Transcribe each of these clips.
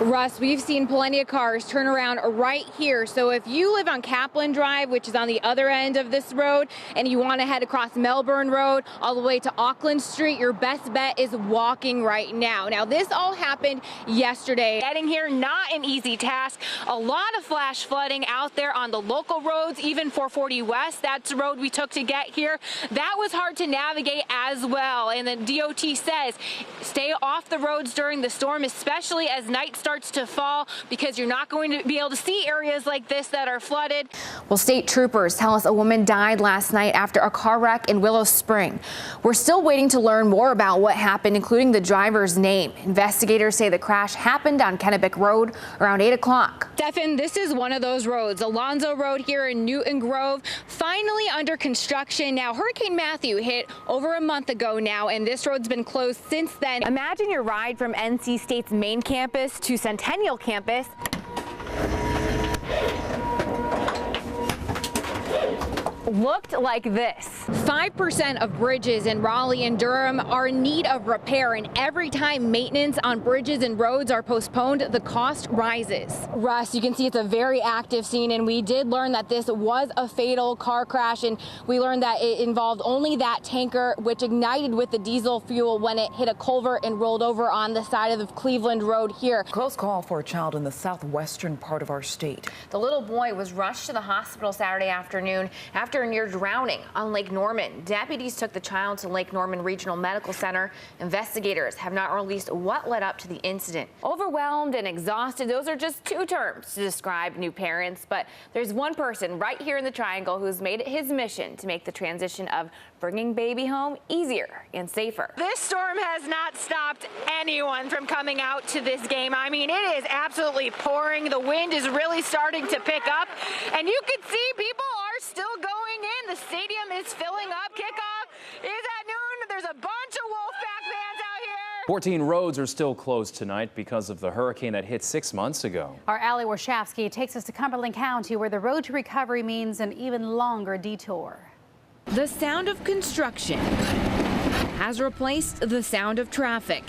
Russ, we've seen plenty of cars turn around right here. So if you live on Kaplan Drive, which is on the other end of this road, and you want to head across Melbourne Road all the way to Auckland Street, your best bet is walking right now. Now, this all happened yesterday. Getting here, not an easy task. A lot of flash flooding out there on the local roads, even 440 West. That's the road we took to get here. That was hard to navigate as well. And the DOT says stay off the roads during the storm, especially as night starts to fall, because you're not going to be able to see areas like this that are flooded. Well, state troopers tell us a woman died last night after a car wreck in Willow Spring. We're still waiting to learn more about what happened, including the driver's name. Investigators say the crash happened on Kennebec Road around 8 o'clock. Stefan, this is one of those roads, Alonzo Road here in Newton Grove, finally under construction. Now, Hurricane Matthew hit over a month ago now, and this road's been closed since then. Imagine your ride from NC State's main campus to Centennial campus. Looked like this. 5% of bridges in Raleigh and Durham are in need of repair, and every time maintenance on bridges and roads are postponed, the cost rises. Russ, you can see it's a very active scene, and we did learn that this was a fatal car crash, and we learned that it involved only that tanker, which ignited with the diesel fuel when it hit a culvert and rolled over on the side of the Cleveland Road here. Close call for a child in the southwestern part of our state. The little boy was rushed to the hospital Saturday afternoon after a near drowning on Lake Norman. Deputies took the child to Lake Norman Regional Medical Center. Investigators have not released what led up to the incident. Overwhelmed and exhausted, those are just two terms to describe new parents, but there's one person right here in the Triangle who's made it his mission to make the transition of bringing baby home easier and safer. This storm has not stopped anyone from coming out to this game. I mean, it is absolutely pouring. The wind is really starting to pick up, and you can see people are still going in. The stadium is filling up. Kickoff is at noon. There's a bunch of Wolfpack fans out here. 14 roads are still closed tonight because of the hurricane that hit 6 months ago. Our Ali Warshavsky takes us to Cumberland County, where the road to recovery means an even longer detour. The sound of construction has replaced the sound of traffic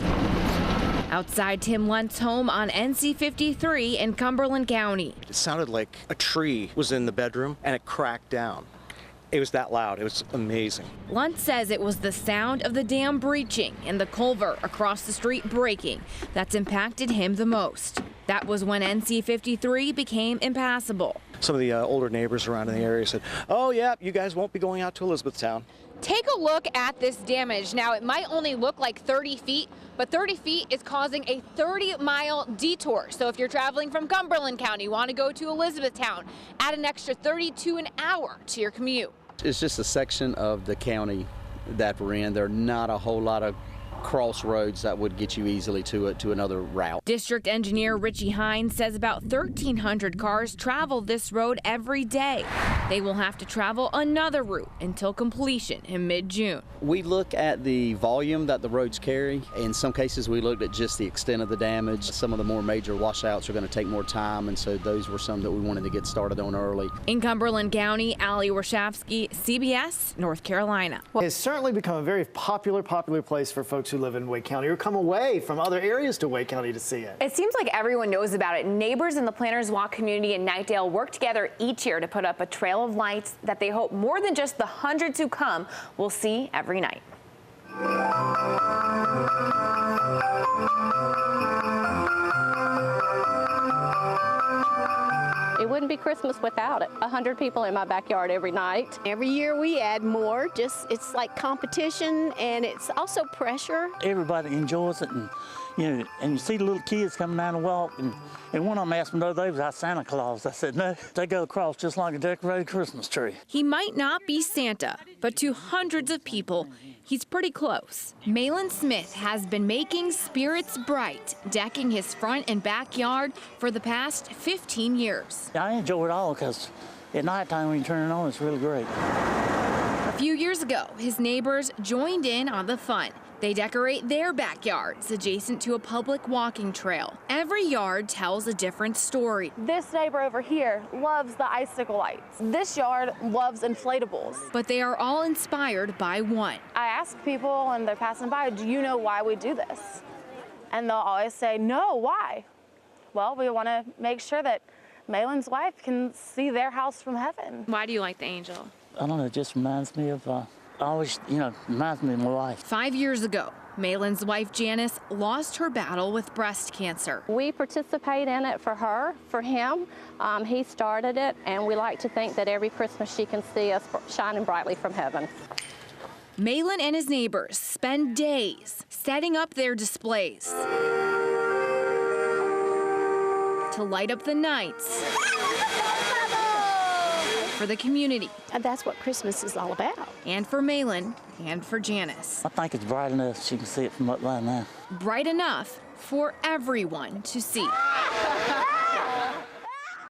outside Tim Lunt's home on NC 53 in Cumberland County. It sounded like a tree was in the bedroom and it cracked down. It was that loud. It was amazing. Lunt says it was the sound of the dam breaching and the culvert across the street breaking that's impacted him the most. That was when NC 53 became impassable. Some of the older neighbors around in the area said, oh yeah, you guys won't be going out to Elizabethtown. Take a look at this damage. Now, it might only look like 30 feet, but 30 feet is causing a 30-mile detour. So if you're traveling from Cumberland County, want to go to Elizabethtown, add an extra 32 an hour to your commute. It's just a section of the county that we're in. There are not a whole lot of crossroads that would get you easily to another route. District Engineer Richie Hines says about 1,300 cars travel this road every day. They will have to travel another route until completion in mid-June. We look at the volume that the roads carry. In some cases, we looked at just the extent of the damage. Some of the more major washouts are going to take more time, and so those were some that we wanted to get started on early. In Cumberland County, Ali Warshavsky, CBS, North Carolina. It's certainly become a very popular place for folks who live in Wake County or come away from other areas to Wake County to see it. It seems like everyone knows about it. Neighbors in the Planters Walk community in Knightdale work together each year to put up a trail of lights that they hope more than just the hundreds who come will see every night. It wouldn't be Christmas without it. 100 people in my backyard every night. Every year we add more. It's like competition, and it's also pressure. Everybody enjoys it, and you see the little kids coming down the walk, and one of them asked me the other day, was I Santa Claus? I said, no, they go across just like a decorated Christmas tree. He might not be Santa, but to hundreds of people, he's pretty close. Malin Smith has been making spirits bright, decking his front and backyard for the past 15 years. I enjoy it all because at nighttime when you turn it on, it's really great. A few years ago, his neighbors joined in on the fun. They decorate their backyards adjacent to a public walking trail. Every yard tells a different story. This neighbor over here loves the icicle lights. This yard loves inflatables. But they are all inspired by one. I ask people when they're passing by, do you know why we do this? And they'll always say, no, why? Well, we want to make sure that Malin's wife can see their house from heaven. Why do you like the angel? I don't know, it just reminds me of, always, reminds me of my life. 5 years ago, Malin's wife Janice lost her battle with breast cancer. We participate in it for her, for him. He started it, and we like to think that every Christmas she can see us shining brightly from heaven. Malin and his neighbors spend days setting up their displays to light up the nights for the community. And that's what Christmas is all about. And for Malin and for Janice. I think it's bright enough she can see it from up there now. Bright enough for everyone to see.